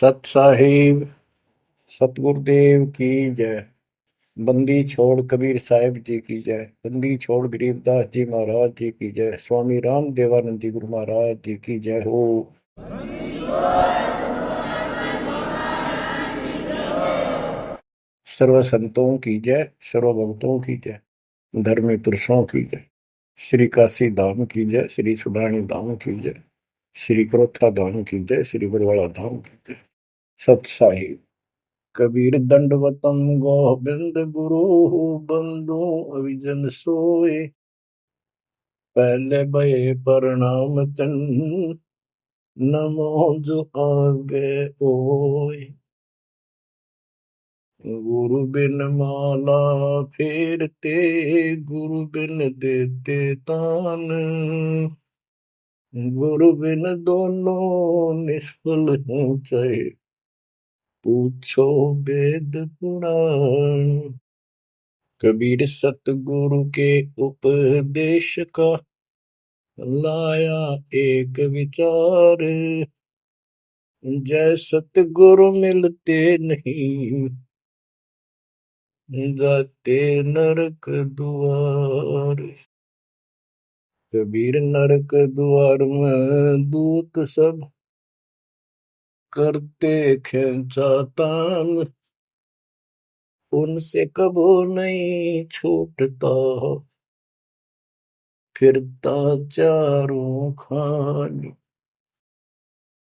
सत साहिब सतगुरुदेव की जय। बंदी छोड़ कबीर साहिब जी की जय। बंदी छोड़ गरीबदास जी महाराज जी की जय। स्वामी राम देवानंद जी गुरु महाराज जी की जय हो। सर्व संतों की जय, सर्व भक्तों की जय, धर्मी पुरुषों की जय। श्री काशी धाम की जय, श्री सुडानी धाम की जय, श्री क्रोथा धाम की जय, श्री बरवाड़ा धाम की जय। सत साहिब। कबीर दंडवतम गोविंद गुरु बंदो अविजन सोए। पहले भये प्रणाम तन नमो जो आगे ओए। गुरु बिन माला फेरते, गुरु बिन देते तान, गुरु बिन दोनों निष्फल हैं चाहे पूछो वेद पुराण। कबीर सतगुरु के उपदेश का लाया एक विचार। जय सतगुरु मिलते नहीं, जाते नरक द्वार। कबीर नरक द्वार में दूत सब करते खेचा तान, उनसे कबो नहीं छूटता फिरता चारों खानी।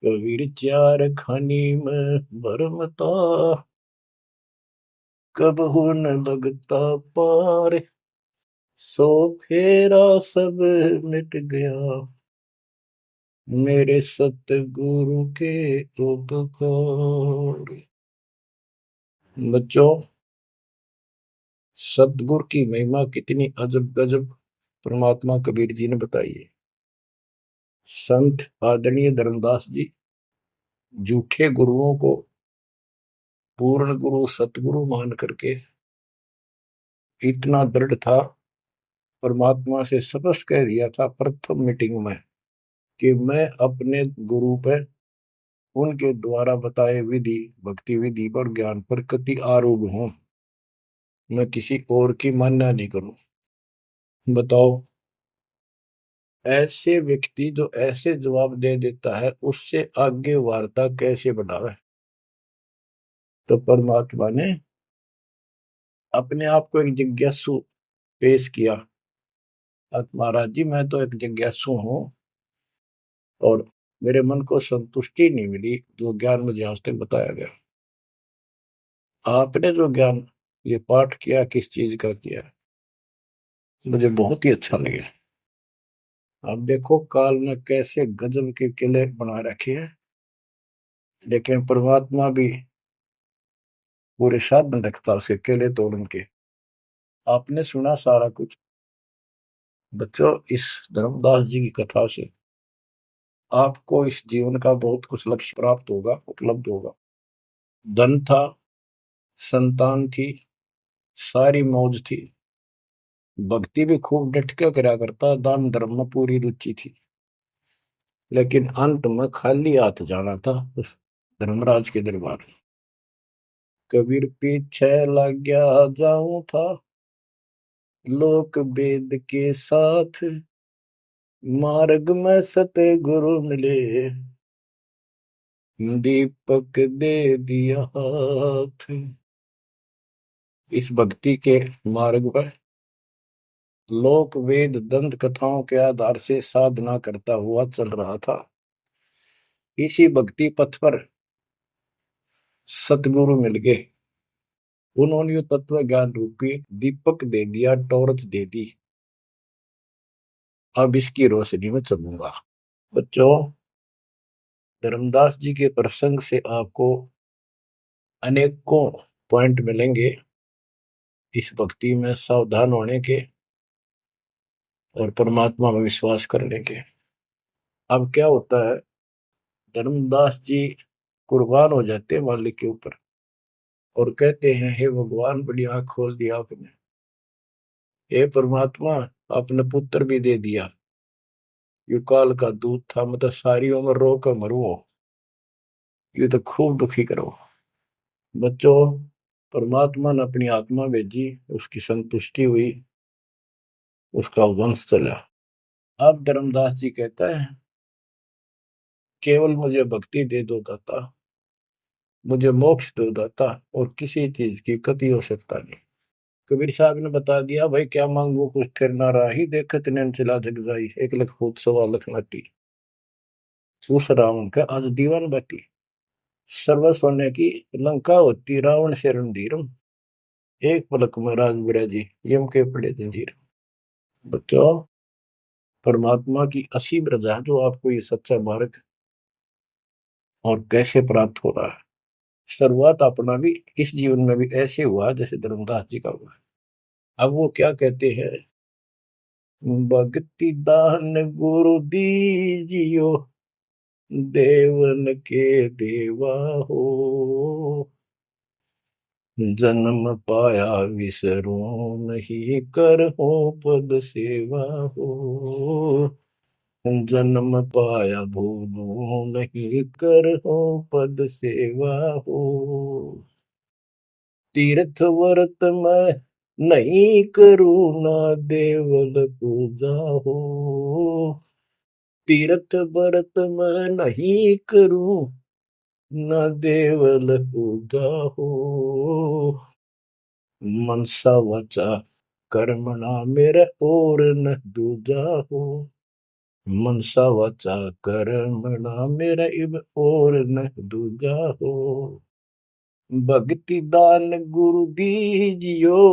कबीर चार खानी में भरमता, कबहू न लगता पार। सो फेरा सब मिट गया, मेरे सतगुरु के उपकार। बच्चों, सतगुरु की महिमा कितनी अजब गजब परमात्मा कबीर जी ने बताई है। संत आदरणीय धर्मदास जी झूठे गुरुओं को पूर्ण गुरु सतगुरु मान करके इतना दृढ़ था, परमात्मा से स्पष्ट कह दिया था प्रथम मीटिंग में कि मैं अपने गुरु पर उनके द्वारा बताए विधि भक्ति विधि और ज्ञान पर कति आरूढ़ हूं। मैं किसी और की मान्य नहीं करूं। बताओ, ऐसे व्यक्ति जो ऐसे जवाब दे देता है उससे आगे वार्ता कैसे बढ़ावे। तो परमात्मा ने अपने आप को एक जिज्ञासु पेश किया। महाराज जी, मैं तो एक जिज्ञासु हूं और मेरे मन को संतुष्टि नहीं मिली जो ज्ञान मुझे आज तक बताया गया। आपने जो ज्ञान ये पाठ किया किस चीज का किया, मुझे बहुत ही अच्छा लगा। अब देखो काल ने कैसे गजब के किले बना रखे हैं, लेकिन परमात्मा भी पूरे साधन रखता उसके किले तोड़न के। आपने सुना सारा कुछ। बच्चों, इस धर्मदास जी की कथा से आपको इस जीवन का बहुत कुछ लक्ष्य प्राप्त होगा, उपलब्ध होगा। धन था, संतान थी, सारी मौज थी, भक्ति भी खूब डट के करा करता, दान धर्म में पूरी रुचि थी, लेकिन अंत में खाली हाथ जाना था उस धर्मराज के दरबार। कबीर पीछे लग गया जाऊं था, लोक वेद के साथ, मार्ग में सतगुरु मिले, दीपक दे दिया हाथ। इस भक्ति के मार्ग पर लोक वेद दंत कथाओं के आधार से साधना करता हुआ चल रहा था। इसी भक्ति पथ पर सतगुरु मिल गए। उन्होंने तत्व ज्ञान रूपी दीपक दे दिया, टॉर्च दे दी। अब इसकी रोशनी में चलूंगा। बच्चों, धर्मदास जी के प्रसंग से आपको अनेकों पॉइंट मिलेंगे इस भक्ति में सावधान होने के और परमात्मा में विश्वास करने के। अब क्या होता है, धर्मदास जी कुर्बान हो जाते हैं मालिक के ऊपर और कहते हैं, हे भगवान, बड़ी आंख खोल दिया आपने। हे परमात्मा, आपने पुत्र भी दे दिया। युग काल का दूत था, मतलब सारी उम्र रो कर मरुओ। ये तो खूब दुखी करो। बच्चों, परमात्मा ने अपनी आत्मा भेजी, उसकी संतुष्टि हुई, उसका वंश चला। अब धर्मदास जी कहता है, केवल मुझे भक्ति दे दो दाता, मुझे मोक्ष दो दाता, और किसी चीज की कति आवश्यकता नहीं। कबीर साहब ने बता दिया, भाई क्या मांगू कुछ थिर ना राही, देखत नैन चला जग जाई, 1 लाख फूट 1.25 लाख नाटी। उस रावण का आज दीवान बाटी, सर्व सोने की लंका होती, रावण से रणधीरम, एक पलक में राज बिराजी, यम के पड़े जंजीर। बच्चों, परमात्मा की असीम रजा है जो आपको ये सच्चा मार्ग और कैसे प्राप्त हो रहा है। शुरुआत अपना भी इस जीवन में भी ऐसे हुआ जैसे धर्मदास जी का हुआ। अब वो क्या कहते हैं, भक्ति दान गुरु दीजियो, देवन के देवा हो, जन्म पाया विसरो नहीं, कर हो पद सेवा हो, जन्म पाया भूलो नहीं, कर हो पद सेवा हो, तीर्थ व्रत मैं नहीं करूँ ना, देवल पूजा हो, तीर्थ व्रत मैं नहीं करूँ ना, देवल पूजा हो, मनसा वाचा कर्मणा मेरा और न दूजा हो, मनसा वाचा कर्मणा मेरा इब और न दूजा हो, भक्ति दान गुरु दीजियो,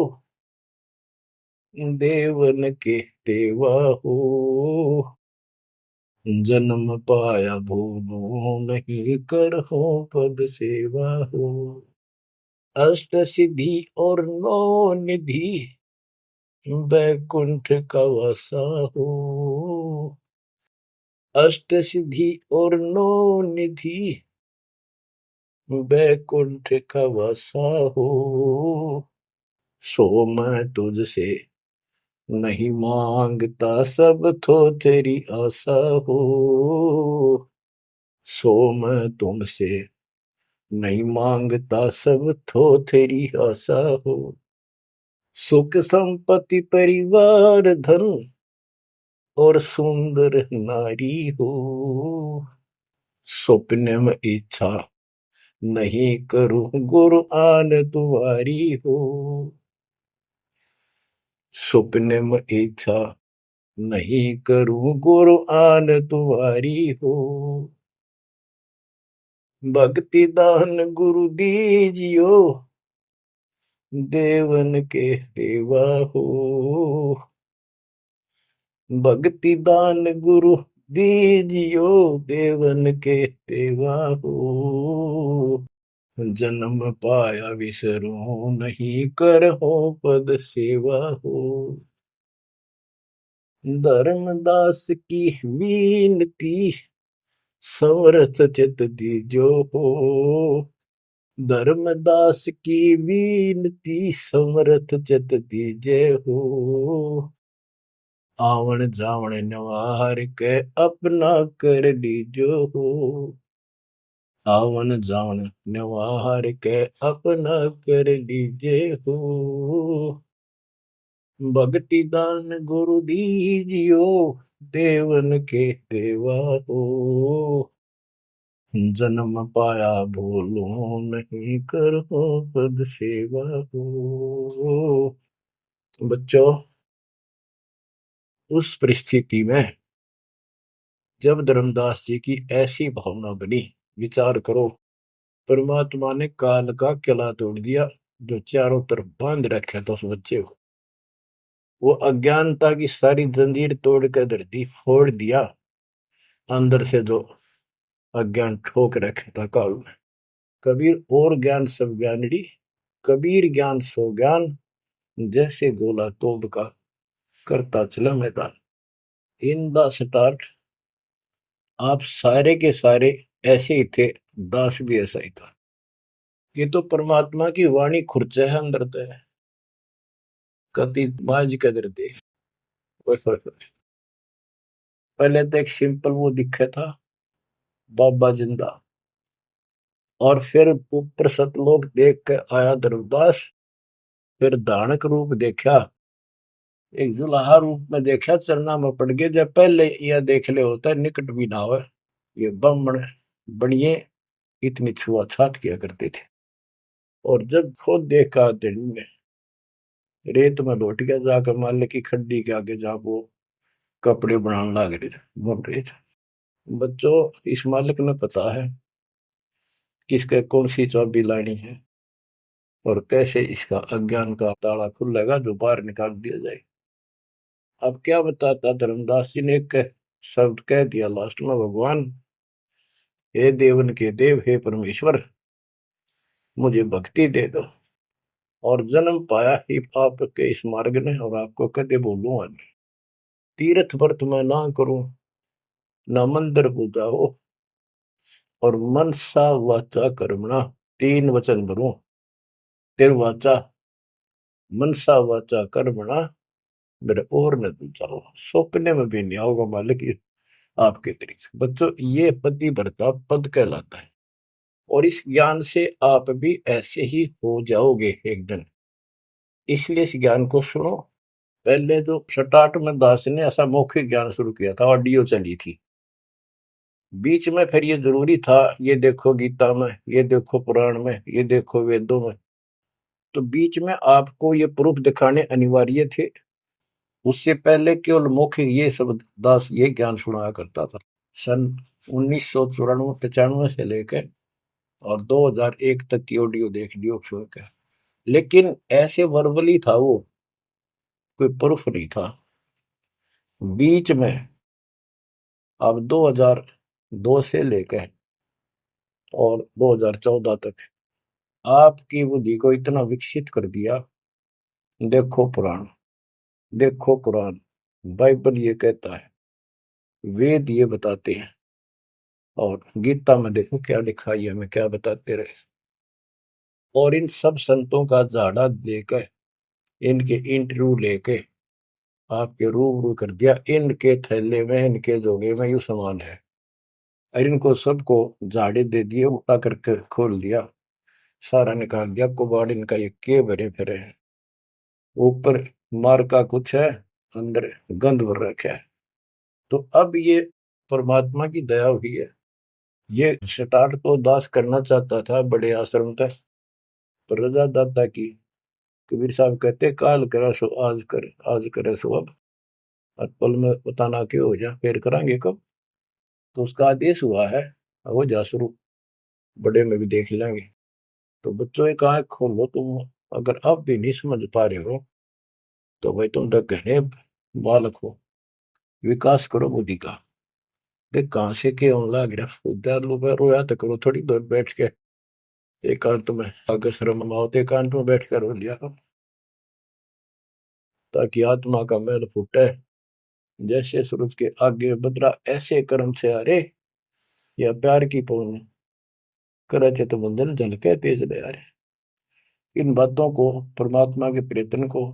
देवन के देवा हो, जन्म पाया भूलो नहीं, कर हो पद सेवा हो, अष्ट सिद्धि और नौ निधि, बैकुंठ का वासा हो, अष्ट सिद्धि और नौ निधि, बैकुंठ का वासा हो, सो मैं तुझसे नहीं मांगता, सब तो तेरी आशा हो, सो मैं तुमसे नहीं मांगता, सब तो तेरी आशा हो, सुख संपत्ति परिवार धन और सुंदर नारी हो, सपने में इच्छा नहीं करूं, गुरु आन तुम्हारी हो, सपने में इच्छा नहीं करूं, गुरु आन तुम्हारी हो, भक्ति दान गुरु दीजियो, देवन के देवा हो, भक्ति दान गुरु दीजियो, देवन के देवा हो, जन्म पाया विसरो नहीं, कर हो पद सेवा हो, धर्मदास की विनती, समरथ चित दीजो हो, धर्मदास की विनती, समरथ चित दीजे हो, आवन जावन नवार के अपना कर लीजो हो, आवन जावन नवार के अपना कर लीजे हो, भक्ति दान गुरु दीजियो, देवन के देवा हो, जन्म पाया भूलो नहीं, करो पद सेवा हो। बच्चों, उस परिस्थिति में जब धर्मदास जी की ऐसी भावना बनी, विचार करो, परमात्मा ने काल का किला तोड़ दिया जो चारों तरफ बांध रखा था उस बच्चे को, वो अज्ञानता की सारी जंजीर तोड़ कर धरती फोड़ दिया, अंदर से जो अज्ञान ठोक रखे था काल में। कबीर और ज्ञान सब ज्ञानड़ी, कबीर ज्ञान सो ज्ञान, जैसे गोला तोब का करता चला मैदान। इन द स्टार्ट आप सारे के सारे ऐसे ही थे, दास भी ऐसा ही था। ये तो परमात्मा की वाणी खुर्च है अंदर तो है, कति माज कदर दे। पहले तो एक सिंपल वो दिखा था, बाबा जिंदा, और फिर ऊपर सतलोक देख के आया धर्मदास, फिर धानक रूप देखा, एक जुलाहा रूप में देखा, चरना में पड़ गए। जब पहले यह देख ले होता है निकट भी ना हो, ये ब्राह्मण बनिए इतनी छुआछात किया करते थे। और जब खुद देखा दिन ने रेत में लौट गया, जाकर मालिक की खड्डी के आगे जहां वो कपड़े बनाने लग रहे थे, बन रहे थे। बच्चों, इस मालिक ने पता है किसके कौन सी चाबी लानी है और कैसे इसका अज्ञान का ताला खुलेगा जो बाहर निकाल दिया जाए। अब क्या बताता धर्मदास जी ने, एक शब्द कह दिया लास्ट में, भगवान हे देवन के देव, हे परमेश्वर, मुझे भक्ति दे दो और जन्म पाया ही आपके इस मार्ग ने, और आपको कदे बोलूं आज, तीर्थ व्रत मैं ना करूं, ना मंदिर पूजा हो, और मनसा वाचा कर्मणा, तीन वचन भरूं, तिर वाचा मनसा वाचा कर्मणा, मेरे और न दूजा हो, सपने में भी नहीं आओगे मालिक आपके तरीके। बच्चों, ये पति भरता पद कहलाता है, और इस ज्ञान से आप भी ऐसे ही हो जाओगे एक दिन। इसलिए इस ज्ञान को सुनो। पहले जो स्टार्ट में दास ने ऐसा मौखिक ज्ञान शुरू किया था, ऑडियो चली थी, बीच में फिर ये जरूरी था, ये देखो गीता में, ये देखो पुराण में, ये देखो वेदों में, तो बीच में आपको ये प्रूफ दिखाने अनिवार्य थे। उससे पहले केवल मौखिक ये सब दास ये ज्ञान सुनाया करता था। सन 1994-95 से लेकर और 2001 तक की ऑडियो देख लियो सुन के, लेकिन ऐसे वर्बली था वो, कोई प्रूफ नहीं था। बीच में अब 2002 से लेकर और 2014 तक आपकी बुद्धि को इतना विकसित कर दिया। देखो पुराण, देखो कुरान, बाइबल ये कहता है, वेद ये बताते हैं, और गीता में देखो क्या लिखा है, हमें क्या बताते रहे। और इन सब संतों का झाड़ा लेकर, इनके इंटरव्यू लेके आपके रूबरू कर दिया, इनके थैले में, इनके जोगे में यू सामान है, और इनको सबको झाड़े दे दिए, उठा करके खोल दिया, सारा निकाल दिया कुबाड़ इनका, ये के भरे फिरे हैं, ऊपर मार का कुछ है, अंदर गंध भर रखा है। तो अब ये परमात्मा की दया हुई है। ये स्टार्ट तो दास करना चाहता था बड़े आश्रम तक, पर रजा दाता की, कबीर साहब कहते काल करा सो आज कर, आज करे सो अब, और पल में पता ना क्यों हो जा, फिर करांगे कब। तो उसका आदेश हुआ है, हो जा शुरू, बड़े में भी देख लेंगे। तो बच्चों एक आंख खोलो तुम, अगर अब भी नहीं समझ पा रहे हो तो भाई तुम घने बालक हो, विकास करो बुद्धि का। देख कहां से के होने लग रहा, उद्यालु में रोया तो करो थोड़ी देर बैठ के, एकांत में आगे शर्म आओ तो एकांत में बैठ कर रो लिया करो, ताकि आत्मा का मैल फूटे। जैसे सूरज के आगे बदरा, ऐसे कर्म से अरे, या प्यार की पौन करे थे तो बंधन झलके तेज ले आ रहे। इन बातों को, परमात्मा के प्रेतन को,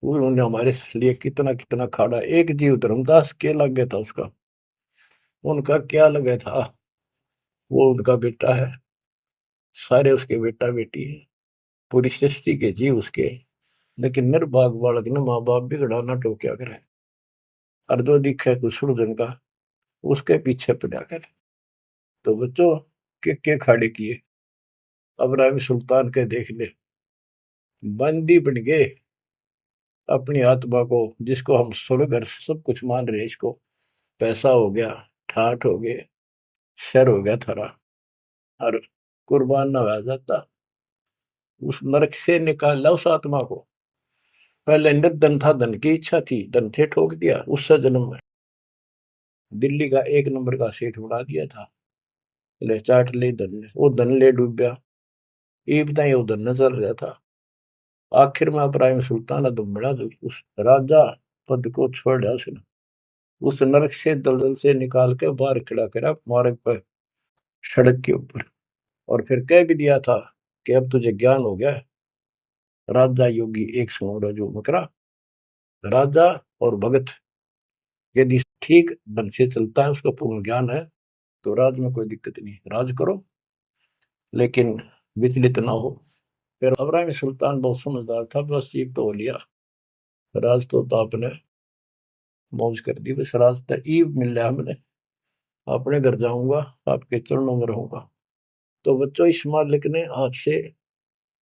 उन्होंने हमारे लिए कितना कितना खाड़ा। एक जीव धर्मदास के लग गया था उसका, उनका क्या लगा था, वो उनका बेटा है, सारे उसके बेटा बेटी है, पूरी सृष्टि के जीव उसके, लेकिन निर्भाग बालक ने माँ बाप बिगड़ा ना टोक्या करे, और जो दिखे कुछ जन का उसके पीछे पड़ा कर। तो बच्चों, के खाड़े किए, अब्राहिम सुल्तान के देख ले, बंदी बन गए अपनी आत्मा को, जिसको हम स्वर्ग और सब कुछ मान रहे, इसको पैसा हो गया, ठाठ हो गए, शर हो गया थारा, और कुर्बान ना हो जाता, उस नरक से निकाला उस आत्मा को। पहले निर्धन था, धन की इच्छा थी, धन थे ठोक दिया, उससे जन्म में दिल्ली का एक नंबर का सेठ बना दिया था, ले चाट ले धन ने, वो धन ले डूब गया, ये बताइए वो धन न चल रहा था। आखिर में इब्राहिम सुल्तान अदम बड़ा, जो उस राजा पद को छोड़ा उसने, उस नरक से दलदल से निकाल के बाहर खड़ा करा मार्ग पर, सड़क के ऊपर, और फिर कह भी दिया था कि अब तुझे ज्ञान हो गया। राजा योगी एक सुनो जो मकरा, राजा और भगत यदि ठीक ढंग से चलता है, उसका पूर्ण ज्ञान है, तो राज में कोई दिक्कत नहीं, राज करो लेकिन विचलित ना हो। फिर इब्राहिम सुल्तान बहुत समझदार था, बस ये तो हो लिया, राज तो आपने मौज कर दी, बस रास्ता ईब मिल रहा हमने, अपने घर जाऊंगा, आपके चरणों में रहूंगा। तो बच्चों, इस मालिक ने आपसे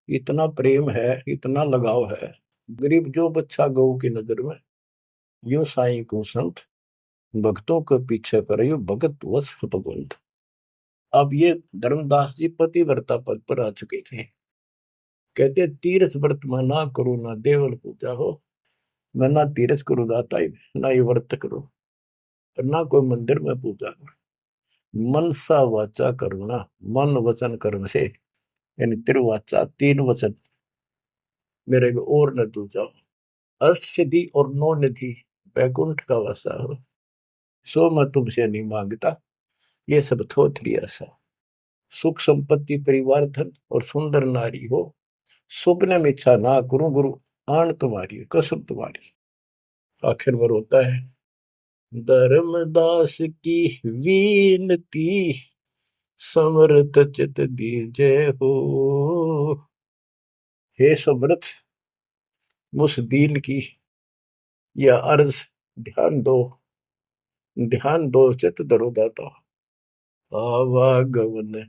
इतना प्रेम है, इतना लगाव है, गरीब जो बच्चा गऊ की नजर में, यूं साईं को संत, भक्तों के पीछे पर यू भगत वत्स भगवंत। अब ये धर्मदास जी पतिव्रता पद पर आ चुके थे। कहते तीर्थ व्रत मैं ना करूं, ना देवल पूजा हो, मैं ना तीर्थ करूं दाता ही, ना ये व्रत करूं, और ना कोई मंदिर में पूजा करूं। मन सा वाचा करुणा, मन वचन कर्म से, यानी तिरुवाचा, तीन वचन मेरे को और न तू जाओ, अष्ट सिद्धि और नौ निधि, बैकुंठ का वासा हो, सो मैं तुमसे नहीं मांगता, ये सब थोथरी ऐसा। सुख संपत्ति परिवार धन और सुंदर नारी हो, स्वप्न में इच्छा ना करूं गुरु, आन तुम्हारी कसम तुम्हारी। आखिर में रोता है, धर्मदास की वीनती, समर्थ चित दीजे हो। हे समर्थ, मुझ दीन की यह अर्ज ध्यान दो, ध्यान दो, चित धरो दाता। आवागमन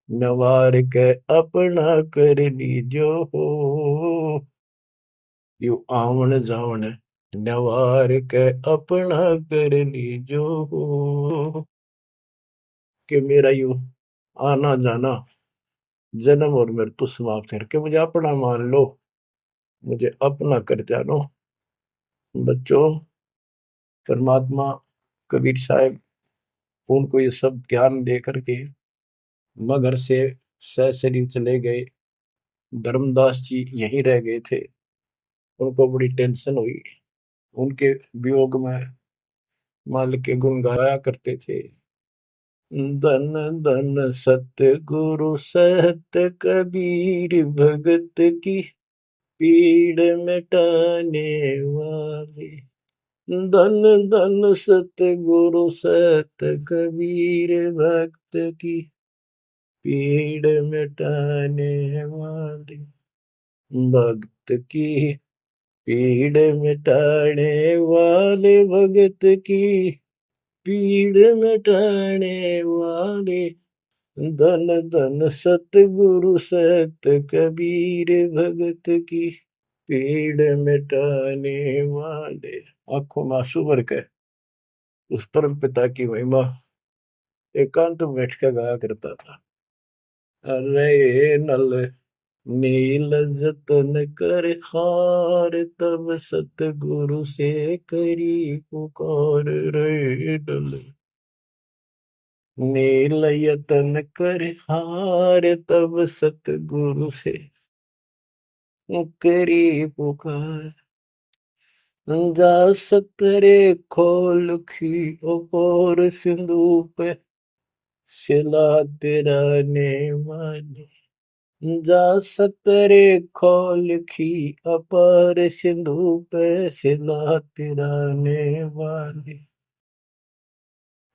नवार के अपना कर लीजो हो, यू आवन जावन नवार के अपना कर लीजो हो। कि मेरा यू आना जाना, जन्म और मृत्यु समाप्त करके मुझे अपना मान लो, मुझे अपना कर जानो। बच्चों, परमात्मा कबीर साहब उनको ये सब ज्ञान दे करके मगर से सशरीर चले गए। धर्मदास जी यहीं रह गए थे। उनको बड़ी टेंशन हुई। उनके वियोग में मालिक के गुण गाया करते थे। धन धन सतगुरु सत्य कबीर, भगत की पीड़ मिटाने वाले। धन धन सतगुरु सत्य कबीर, भक्त की पीड़ मिटाने वाले। भक्त की पीड़ मिटाने वाले, भगत की पीड़ मिटाने वाले। धन धन सतगुरु सत्य कबीर, भगत की पीड़ मिटाने वाले। आंखों में आंसू भर के उस परम पिता की महिमा एकांत में बैठ कर गाया करता था। अरे नल नील जतन कर हार, तब सतगुरु से करी पुकार। रे नल नील यतन कर हार, तब सतगुरु से करी पुकार। जा सतरे खोल खी और सिंधु पे, सिला तेरा ने माने। जा सतरे खोल खी अपार सिंधु पे, सिला तेरा ने वाले।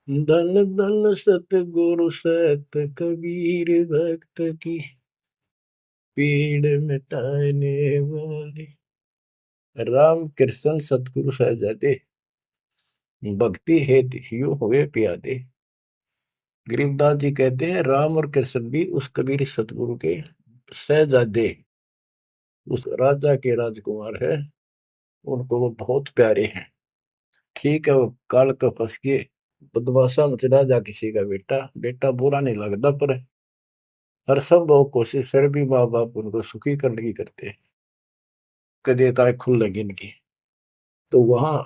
धन धन सतगुरु सत कबीर, भक्त की पीड़ मिटाने वाले। राम कृष्ण सतगुरु सहजादे, भक्ति हेतु ह्यू हुए प्यादे। गरीबदास जी कहते हैं राम और कृष्ण भी उस कबीर सतगुरु के सहजादे, उस राजा के राजकुमार है, उनको वो बहुत प्यारे हैं। ठीक है, वो काल का फंस के बदमाशा मच राजा किसी का बेटा, बेटा बुरा नहीं लगता, पर हर संभव कोशिश फिर भी माँ बाप उनको सुखी करने की करते हैं, कदे ताए खुल लगी इनकी। तो वहां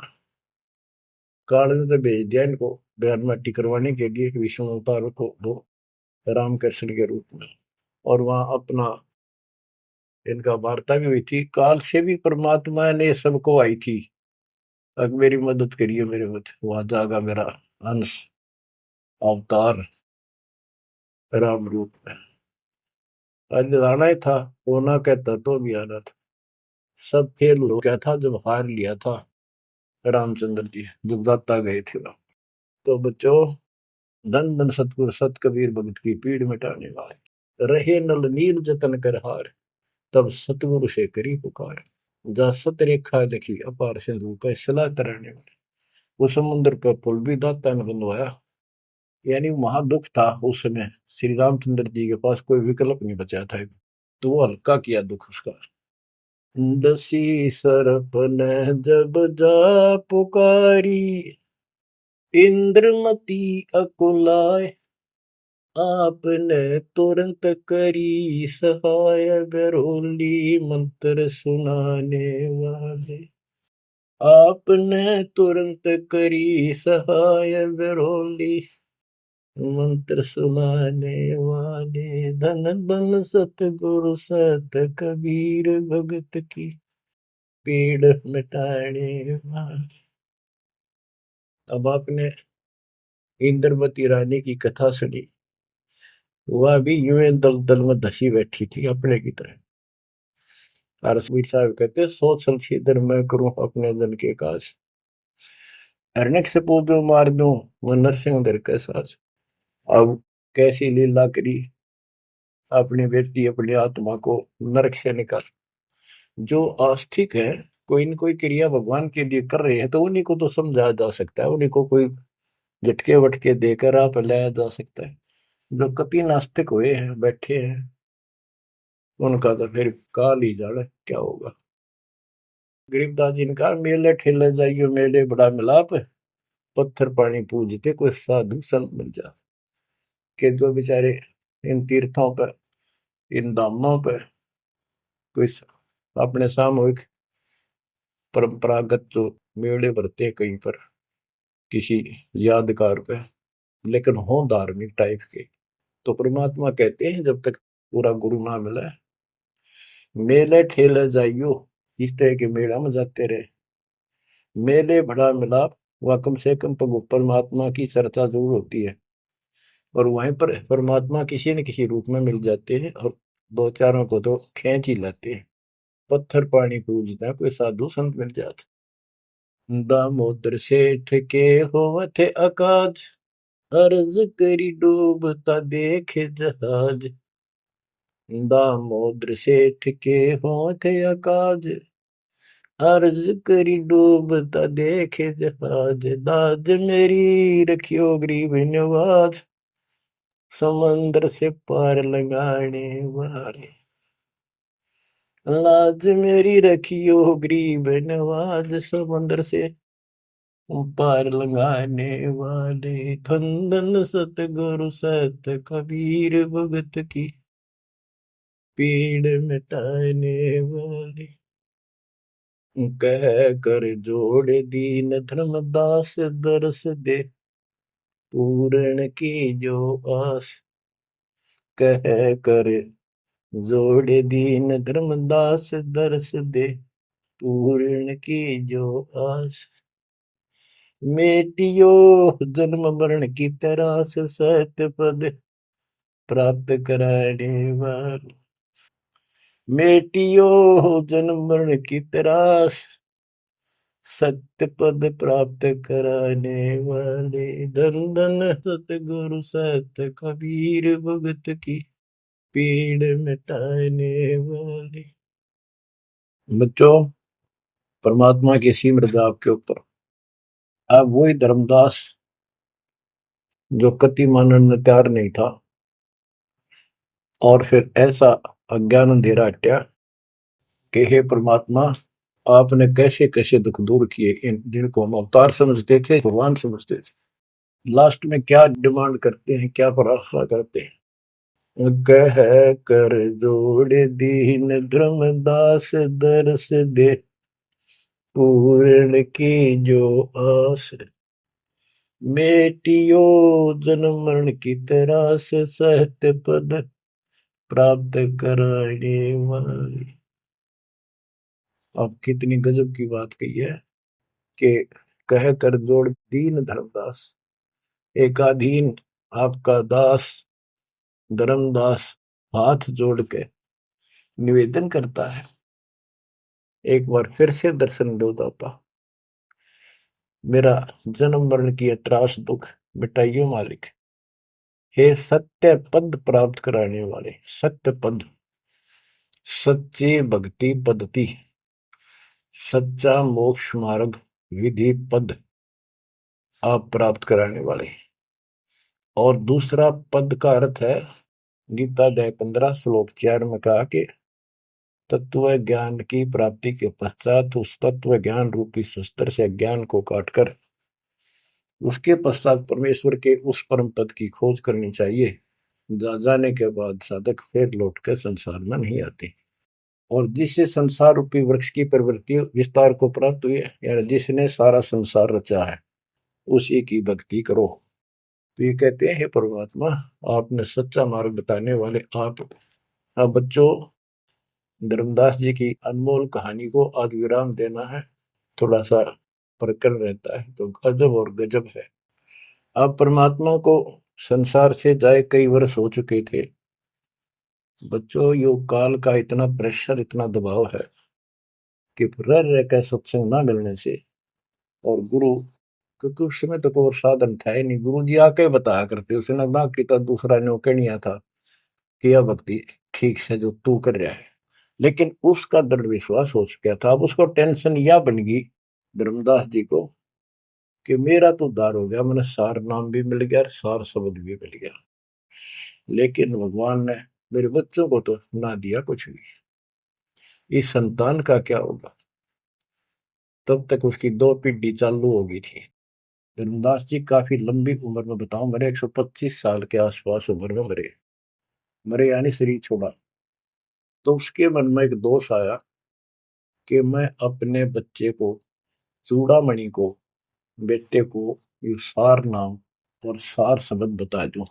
काल ने तो भेज दिया इनको बयान माटी करवाने के लिए विष्णु अवतार को दो रामकृष्ण के रूप में, और वहां अपना इनका वार्ता भी हुई थी। काल से भी परमात्मा ने सबको आई थी, अब मेरी मदद करिए, मेरे मत वहां जागा मेरा अंश अवतार राम रूप में। आज आना ही था, होना कहता तो भी आना था। सब फेल हो गया था जब हार लिया था रामचंद्र जी, जब दाता गए थे वहां। तो बच्चों, धन धन सतगुरु सत कबीर, भगत की पीड़ मिटाने वाले। रहे नल नीर जतन कर हार, तब सतगुरु से करी पुकार। जा सत रेखा लिखी अपार सिंधु पे सला तराने वाले। वो समुद्र पे पुल भी दाता ने बनवाया। यानी वहां दुख था उस समय, श्री रामचंद्र जी के पास कोई विकल्प नहीं बचा था, तो वो हल्का किया दुख उसका। दसी सरप ने जब जा पुकारी, इंद्रमती अकुलाय, आपने तुरंत करी सहाय, बरोली मंत्र सुनाने वाले। आपने तुरंत करी सहाय, बरोली मंत्र सुनाने वाले। धन धन सतगुरु सत कबीर, भगत की पीड़ मिटाने वाले। अब आपने इंद्रवती रानी की कथा सुनी, वह भी यूं दल दल में धसी बैठी थी अपने की तरह। रसवीर साहब कहते, सोच छलछीदर मैं करूं अपने जन के काज, हरनेक से पूजो मार दूं वह नरसिंह दर के साज। अब कैसी लीला करी अपनी बेटी अपनी आत्मा को नरक से निकाल। जो आस्तिक है, कोई न कोई क्रिया भगवान के लिए कर रहे हैं, तो उन्हीं को तो समझाया जा सकता है, उन्हीं को कोई झटके वटके देकर आप लाया जा सकता है। जो कति नास्तिक हुए हैं बैठे हैं, उनका तो फिर काल ही जाने क्या होगा। गरीबदास जी ने कहा, मेले ठेले जाइयो मेले बड़ा मिलाप, पत्थर पानी पूजते कोई साधु संत मिल जा। के जो बेचारे इन तीर्थों पर, इन धामों पर कोई अपने सामूहिक परंपरागत जो मेले भरते कहीं पर किसी यादगार पे, लेकिन हो धार्मिक टाइप के, तो परमात्मा कहते हैं जब तक पूरा गुरु ना मिला, मेले ठेले जाइयो, इस तरह के मेला में जाते रहे, मेले बड़ा मिलाप, वह कम से कम परमात्मा की चर्चा जरूर होती है, और वहीं पर परमात्मा किसी न किसी रूप में मिल जाते हैं, और दो चारों को तो खींच ही लाते हैं। पत्थर पानी पूजता कोई साधु संत मिल जाते। दामोदर सेठ के होवत अकाज, अर्ज करी डूबता देखे जहाज। दामोदर सेठ के होवत अकाज, अर्ज करी डूबता देखे जहाज। दाज मेरी रखियो गरीब नवाज, समंदर से पार लगाने वाले। लाज मेरी रखियो गरीब नवाज, समंदर से पार लगाने वाले। धन धन सतगुरु सत कबीर, भगत की पीड़ मिटाने वाले। कह कर जोड़ दीन धर्मदास, दरस दे पूर्ण की जो आस। कह कर जोड़ दीन धर्मदास, दरस दे पूर्ण की जो आस। मेटियो जन्म मरण की तरास, सत्य पद प्राप्त कराने वाले। मेटियो जन्म मरण की तरास, सत्य पद प्राप्त कराने वाले। धन धन सतगुरु सत कबीर, भगत की पीड़ मिटाने वाले। बच्चों, परमात्मा की सिमरन आपके ऊपर। अब वही धर्मदास जो कति मानने में तैयार नहीं था, और फिर ऐसा अज्ञान अंधेरा हटा कि हे परमात्मा, आपने कैसे कैसे दुख दूर किए, इन जिनको हम अवतार समझते थे, भगवान समझते थे, लास्ट में क्या डिमांड करते हैं, क्या प्रार्थना करते हैं। कह कर जोड़ दीन धर्मदास, दरस दे पूर्ण की जो आस। मेटियो जन्म मरण की तरास, सहत पद प्राप्त कराने वाली। अब कितनी गजब की बात कही है कि कह कर जोड़ दीन धर्मदास, एक अधीन आपका दास धर्मदास हाथ जोड़ के निवेदन करता है, एक बार फिर से दर्शन दो दाता, मेरा जन्म मरण की त्रास दुख मिटाइयो मालिक। हे सत्य पद प्राप्त कराने वाले, सत्य पद, सच्ची भक्ति पद्धति, सच्चा मोक्ष मार्ग विधि पद आप प्राप्त कराने वाले। और दूसरा पद का अर्थ है, गीता अध्याय 15 श्लोक 4 में कहा कि तत्व ज्ञान की प्राप्ति के पश्चात उस तत्व ज्ञान रूपी शस्त्र से ज्ञान को काटकर उसके पश्चात परमेश्वर के उस परम पद की खोज करनी चाहिए। जाने के बाद साधक फिर लौट कर संसार में नहीं आते। और जिससे संसार रूपी वृक्ष की प्रवृत्ति विस्तार को प्राप्त हुई है, यानी जिसने सारा संसार रचा है, उसी की भक्ति करो। तो ये कहते हैं, हे परमात्मा, आपने सच्चा मार्ग बताने वाले आप। अब बच्चों, धर्मदास जी की अनमोल कहानी को आज विराम देना है। थोड़ा सा प्रकरण रहता है तो गजब और गजब है। अब परमात्मा को संसार से जाए कई वर्ष हो चुके थे। बच्चों, योग काल का इतना प्रेशर, इतना दबाव है कि रह रह कर सत्संग ना मिलने से, और गुरु, क्योंकि उस समय तो कोई और साधन था ही नहीं, गुरु जी आके बताया करते, उसने ना कि तो दूसरा न्योके नहीं आता कि यह भक्ति ठीक से जो तू कर रहा है। लेकिन उसका दृढ़ विश्वास हो चुका था। अब उसको टेंशन यह बन गई धर्मदास जी को कि मेरा तो उद्धार हो गया, मैंने सार नाम भी मिल गया, सार शब्द भी मिल गया, लेकिन भगवान ने मेरे बच्चों को तो ना दिया कुछ भी। इस संतान का क्या होगा? तब तक उसकी 2 पीढ़ी चालू हो गई थी। धर्मदास जी काफी लंबी उम्र में, बताऊं, मेरे 125 साल के आसपास उम्र में मरे। मरे यानी शरीर छोड़ा। तो उसके मन में एक दोष आया कि मैं अपने बच्चे को, चूड़ामणि को, बेटे को ये सार नाम और सार शब्द बता दूं,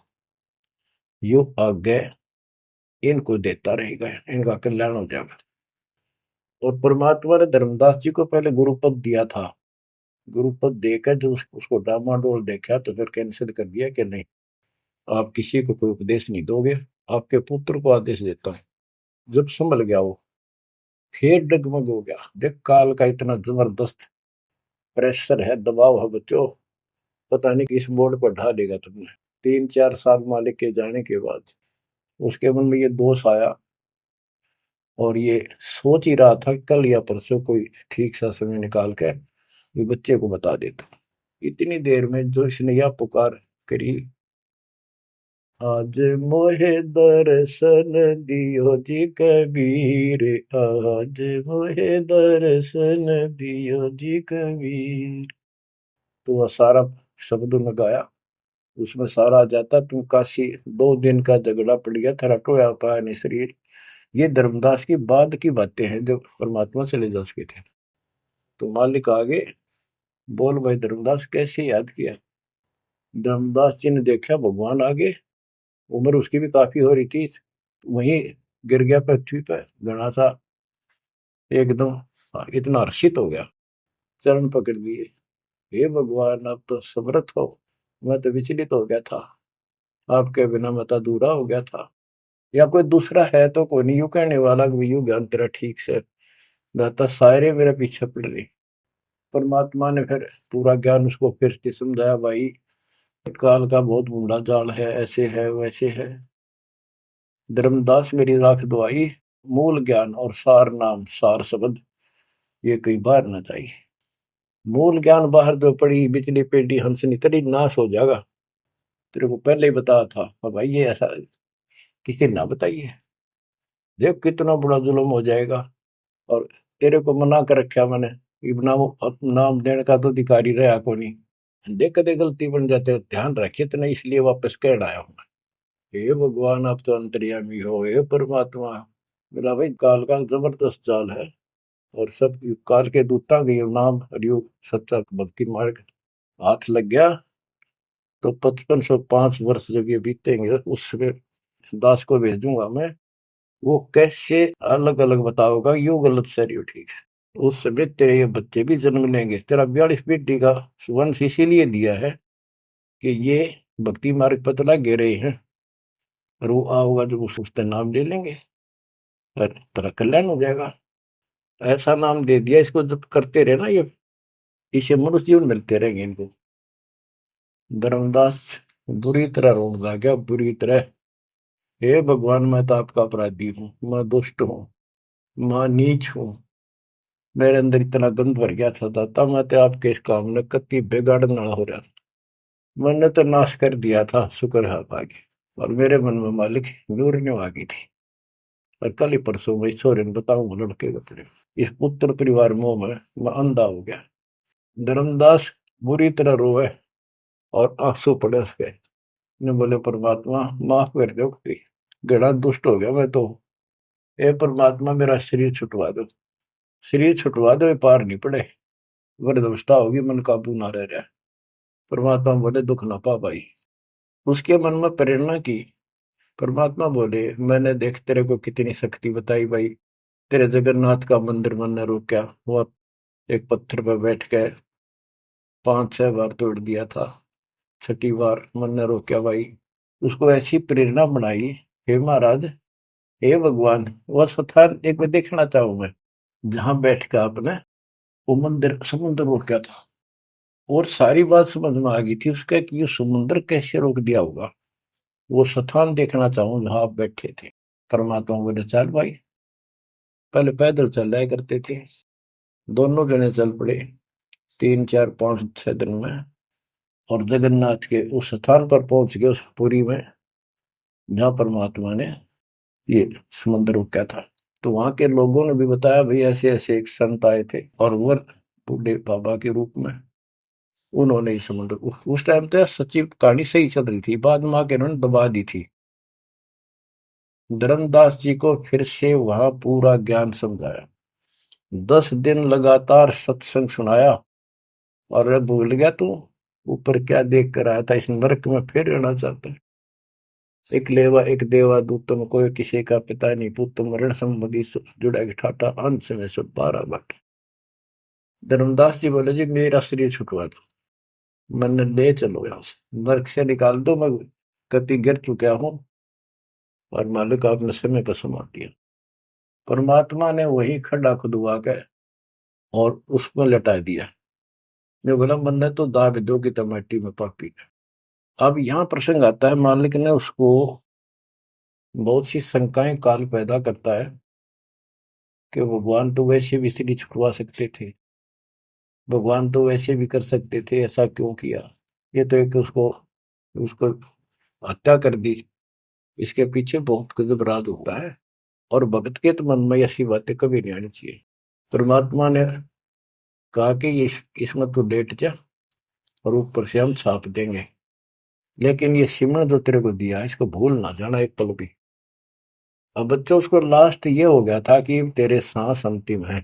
यो आगे इनको देता रहेगा, इनका कल्याण हो जाएगा। और परमात्मा ने धर्मदास जी को पहले गुरुपद दिया था। गुरुपद देकर जो उसको डामाडोल देखा तो फिर कैंसिल कर दिया कि नहीं, आप किसी को कोई उपदेश नहीं दोगे, आपके पुत्र को आदेश देता हूं। जब संभल गया वो, फिर डगमग हो गया। देख, काल का इतना जबरदस्त प्रेशर है, दबाव है बच्चों, पता नहीं किस मोड़ पर ढा देगा तुमने। 3-4 साल मालिक के जाने के बाद उसके मन में ये दोष आया, और ये सोच ही रहा था कल या परसों कोई ठीक सा समय निकाल के ये बच्चे को बता देता। इतनी देर में जो इसने यह पुकार करी, आज मोहे दर्शन दियो जी कबीर, आज मोहे दर्शन दियो जी कबीर। तो वह सारा शब्द में गाया, उसमें सारा आ जाता, तुम काशी 2 दिन का झगड़ा पड़ गया, तेरा टोया पाया नहीं शरीर। ये धर्मदास की बाद की बातें हैं, जो परमात्मा चले जा चुके थे। तो मालिक आगे बोल, भाई धर्मदास कैसे याद किया? धर्मदास जी ने देखा भगवान आगे, उम्र उसकी भी काफी हो रही थी, वहीं गिर गया पृथ्वी पर घना सा, एकदम इतना हर्षित हो गया, चरण पकड़ लिए। हे भगवान, आप तो समर्थ हो, मैं तो विचलित हो गया था, आपके बिना मैं तो अधूरा हो गया था। या कोई दूसरा है तो कोई नहीं, यूं कहने वाला कि यूं ज्ञान तेरा ठीक से दाता, सारे मेरे पीछे पड़ रही। परमात्मा ने फिर पूरा ज्ञान उसको फिर से समझाया, भाई काल का बहुत बूढ़ा जाल है, ऐसे है वैसे है। धर्मदास मेरी राख दवाई, मूल ज्ञान और सार नाम सार शब्द ये कई बार ना चाहिए। मूल ज्ञान बाहर जो पड़ी बिजली पेटी हंसनी तरी नाश हो जाएगा। तेरे को पहले ही बताया था, भाई ये ऐसा किसी ना बताइए, देख कितना बड़ा जुल्म हो जाएगा। और तेरे को मना कर रखा मैंने, नाम देने का तो अधिकारी रहा को नहीं। देख कदे गलती बन जाते, ध्यान रखे तो नहीं, इसलिए वापस कह आया हूं। हे भगवान, आप तो अंतर्यामी हो, हे परमात्मा। मेरा भाई काल का जबरदस्त जाल है, और सब काल के दूता के नाम हरियोग सच्चा भक्ति मार्ग हाथ लग गया तो 5505 वर्ष जब ये बीतेंगे, उसमें दास को भेजूंगा मैं, वो कैसे अलग अलग बताओगा, यू गलत सही हो ठीक है। उस समय तेरे ये बच्चे भी जन्म लेंगे। तेरा 42 पीढ़ी का वंश इसीलिए दिया है कि ये भक्ति मार्ग पर चला गे रहे हैं, और वो आओगा जो उसका नाम ले लेंगे और तेरा कल्याण हो जाएगा। ऐसा नाम दे दिया, इसको जब करते रहे ना, ये इसे मनुष्य जीवन मिलते रहेंगे इनको। धर्मदास बुरी तरह रोने लगा, बुरी तरह। हे भगवान, मैं तो आपका अपराधी हूँ, मैं दुष्ट हूँ, मैं नीच हूँ। मेरे अंदर इतना गंद भर गया था दाता, मैं तो आपके इस काम ने कति बिगाड़ने वाला हो रहा था। मैंने तो नाश कर दिया था, शुक्र है आप आगे। और मेरे मन में मालिक नूरने आ गई थी। और कल ही परसों मैं ईश्वर बताऊं लड़के के अपने इस पुत्र परिवार मोह में मैं अंधा हो गया। धर्मदास बुरी तरह रोए और आंसू पड़े उसके। ने बोले परमात्मा माफ कर दो, गड़ा दुष्ट हो गया मैं तो। ए परमात्मा मेरा शरीर छुटवा दो, शरीर छुटवा दो, ये पार नहीं पड़े, वृद्धावस्था होगी, मन काबू ना रह रहा। परमात्मा बोले दुख ना पा भाई। उसके मन में प्रेरणा की। परमात्मा बोले मैंने देख तेरे को कितनी शक्ति बताई भाई। तेरे जगन्नाथ का मंदिर मैंने रोका, वो एक पत्थर पर बैठ के 5-6 बार तोड़ दिया था, छठी बार मैंने रोका भाई। उसको ऐसी प्रेरणा बनाई। हे महाराज, हे भगवान, वह स्थान एक बार देखना चाहूं मैं जहां बैठ के आपने वो मंदिर समुद्र रोका था। और सारी बात समझ में आ गई थी उसका कि ये समुद्र कैसे रोक दिया होगा। वो स्थान देखना चाहूं जहां आप बैठे थे। परमात्मा बोले चल भाई। पहले पैदल चल रहा करते थे, दोनों जने चल पड़े 3-4-5-6 दिन में। और जगन्नाथ के उस स्थान पर पहुंच गए, उस पुरी में जहां परमात्मा ने ये समुद्र रोका था। तो वहां के लोगों ने भी बताया भाई ऐसे ऐसे एक संत आए थे और वो बूढ़े बाबा के रूप में उन्होंने ही समुद्र उस टाइम तो सच्ची कहानी सही चल रही थी, बाद में आके उन्होंने दबा दी थी। धर्मदास जी को फिर से वहां पूरा ज्ञान समझाया, 10 दिन लगातार सत्संग सुनाया। और अब भूल गया तू ऊपर क्या देख कर आया था, इस नरक में फिर रहना चाहता है। एक लेवा एक देवा दूतम कोई किसी का पिता नहीं पुतम ऋण संबंधी जुड़ा के ठाटा अंश में सब 12 बट। धर्मदास जी बोले जी मेरा शरीर छुटवा दो, मैंने ले चलो यहाँ से, नरक से निकाल दो, मैं कति गिर चुका हूँ और मालिक आपने समय पर संभाल दिया। परमात्मा ने वही खड्डा खुदवा के और उसको लटा दिया। ने बोला मैंने तो दाब दो की टमाटी में पापी। अब यहाँ प्रसंग आता है, मालिक ने उसको बहुत सी शंकाएं काल पैदा करता है कि भगवान तो वैसे भी स्त्री छुड़वा सकते थे, भगवान तो वैसे भी कर सकते थे, ऐसा क्यों किया। ये तो एक उसको उसको हत्या कर दी। इसके पीछे बहुत गजब राज होता है। और भगत के तो मन में ऐसी बातें कभी नहीं आनी चाहिए। परमात्मा ने कहा कि इसमें तो लेट जा और ऊपर से हम छाप देंगे, लेकिन ये सिमरन जो तेरे को दिया है इसको भूल ना जाना एक पल भी। अब बच्चों उसको लास्ट ये हो गया था कि तेरे सांस अंतिम है,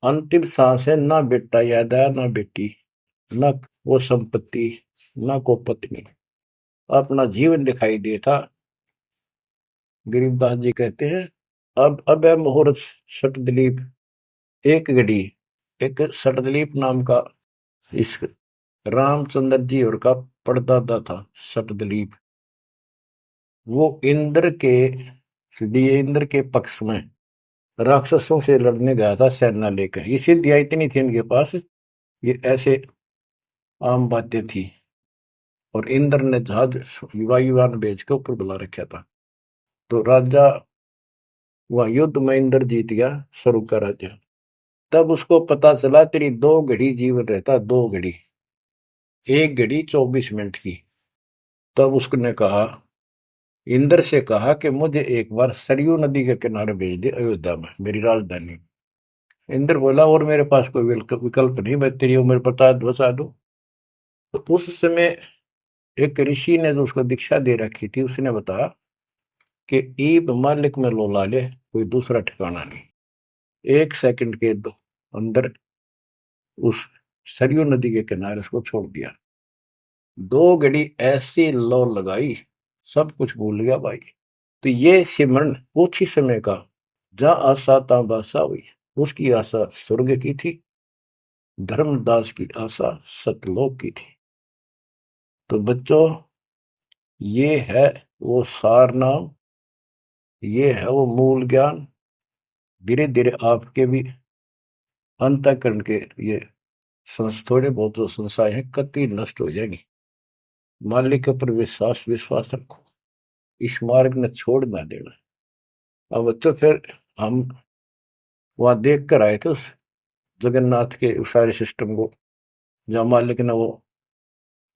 अंतिम सांस है, ना बेटा याद आया ना बेटी, ना वो संपत्ति, ना को पत्नी, अपना जीवन दिखाई देता। गरीबदास जी कहते हैं अब है मुहूर्त सटदिलीप एक घड़ी। एक सटदिलीप नाम का इस रामचंद्र जी और का परदादा था सटदिलीप। वो इंद्र के लिए इंद्र के पक्ष में राक्षसों से लड़ने गया था सेना लेकर। ये सिद्धियां इतनी थी इनके पास, ये ऐसे आम बातें थी। और इंद्र ने जहाज वायुयान भेज के ऊपर बुला रखा था। तो राजा वह युद्ध में इंद्र जीत गया, स्वर्ग का राजा। तब उसको पता चला तेरी 2 घड़ी जीवन रहता, 2 घड़ी, 1 घड़ी 24 मिनट की। तब उसने कहा, इंद्र से कहा कि मुझे एक बार सरयू नदी के किनारे भेज दे अयोध्या में, मेरी राजधानी। इंद्र बोला और मेरे पास कोई विकल्प नहीं, मैं तेरी उम्र बता दूं। तो उस समय एक ऋषि ने जो उसको दीक्षा दे रखी थी उसने बताया कि ईब मालिक में लोला ले, कोई दूसरा ठिकाना नहीं। 1 सेकंड के अंदर उस सरयू नदी के किनारे उसको छोड़ दिया। 2 घड़ी ऐसी लो लगाई, सब कुछ भूल गया भाई। तो ये सिमरन कुछ ही समय का, जहां आशा ता बासा हुई। उसकी आशा स्वर्ग की थी, धर्मदास की आशा सतलोक की थी। तो बच्चों ये है वो सार नाम, ये है वो मूल ज्ञान। धीरे धीरे आपके भी अंतःकरण के ये थोड़े बहुत जो संशय है कति नष्ट हो जाएंगी। मालिक के ऊपर विश्वास विश्वास रखो, इस मार्ग ने छोड़ ना देना। अब तो फिर हम वहां देख कर आए थे उस जगन्नाथ के उस सारे सिस्टम को, जहाँ मालिक ने वो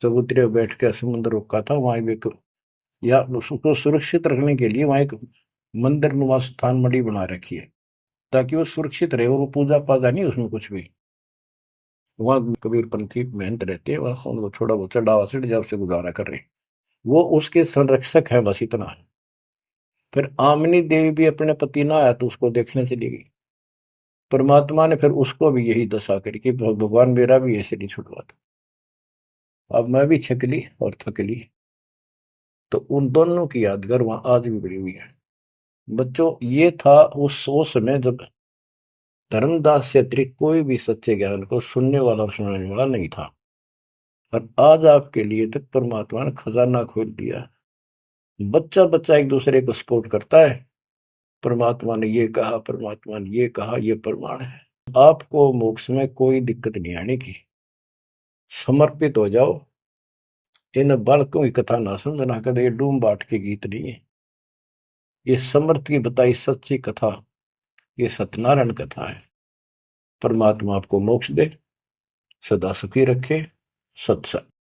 चबूतरे बैठ के समुद्र रोका था, वहां भी या उसको सुरक्षित रखने के लिए वहां एक मंदिर नुमा स्थान मणि बना रखी है, ताकि वो सुरक्षित रहे और वो पूजा पाजा नहीं उसमें कुछ भी। वहां कबीरपंथी मेहनत रहते हैं, वहां उनको थोड़ा बहुत चढ़ावा चढ़ जाओ से गुजारा कर रहे हैं, वो उसके संरक्षक है, बस इतना है। फिर आमनी देवी भी अपने पति ना आया तो उसको देखने चली गई। परमात्मा ने फिर उसको भी यही दशा करी कि भगवान मेरा भी ऐसे नहीं छुड़वाता। अब मैं भी छक ली और थक ली। तो उन दोनों की यादगार वहां आज भी बड़ी हुई है। बच्चों, ये था उस समय जब धर्मदास से अतिरिक्त कोई भी सच्चे ज्ञान को सुनने वाला और सुनाने वाला नहीं था, और आज आपके लिए तक परमात्मा ने खजाना खोल दिया। बच्चा बच्चा एक दूसरे को सपोर्ट करता है, परमात्मा ने ये कहा, परमात्मा ने ये कहा, ये प्रमाण है। आपको मोक्ष में कोई दिक्कत नहीं आने की। समर्पित हो जाओ। इन बालकों की कथा ना समझना कदे, ये डूम बाट के गीत नहीं है, ये समर्थ की बताई सच्ची कथा, ये सत्यनारायण कथा है। परमात्मा आपको मोक्ष दे, सदा सुखी रखे। सत्संग।